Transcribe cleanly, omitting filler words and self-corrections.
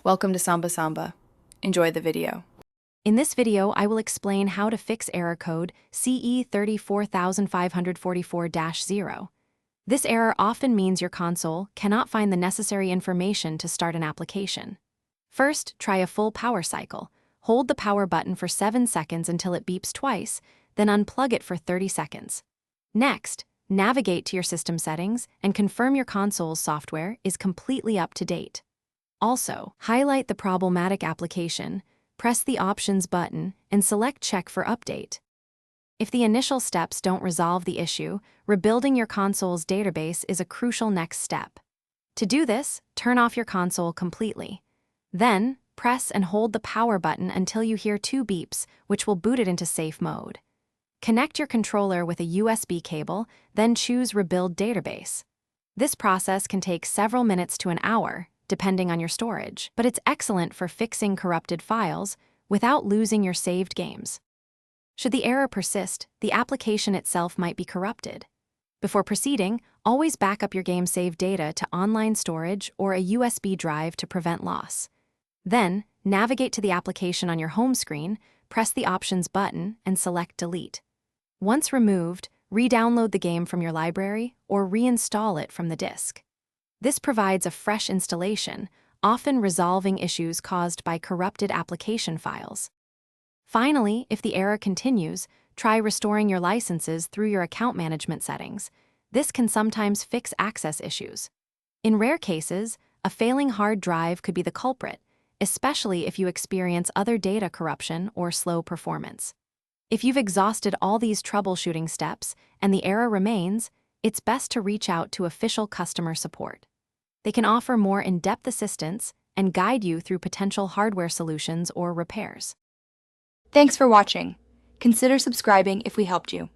Welcome to Samba Samba. Enjoy the video. In this video, I will explain how to fix error code CE-34544-0. This error often means your console cannot find the necessary information to start an application. First, try a full power cycle. Hold the power button for 7 seconds until it beeps twice, then unplug it for 30 seconds. Next, navigate to your system settings and confirm your console's software is completely up to date. Also, highlight the problematic application, press the Options button, and select Check for Update. If the initial steps don't resolve the issue, rebuilding your console's database is a crucial next step. To do this, turn off your console completely. Then, press and hold the power button until you hear 2 beeps, which will boot it into safe mode. Connect your controller with a USB cable, then choose Rebuild Database. This process can take several minutes to an hour, depending on your storage, but it's excellent for fixing corrupted files without losing your saved games. Should the error persist, the application itself might be corrupted. Before proceeding, always back up your game saved data to online storage or a USB drive to prevent loss. Then, navigate to the application on your home screen, press the Options button, and select Delete. Once removed, re-download the game from your library or reinstall it from the disk. This provides a fresh installation, often resolving issues caused by corrupted application files. Finally, if the error continues, try restoring your licenses through your account management settings. This can sometimes fix access issues. In rare cases, a failing hard drive could be the culprit, especially if you experience other data corruption or slow performance. If you've exhausted all these troubleshooting steps and the error remains, it's best to reach out to official customer support. They can offer more in-depth assistance and guide you through potential hardware solutions or repairs. Thanks for watching. Consider subscribing if we helped you.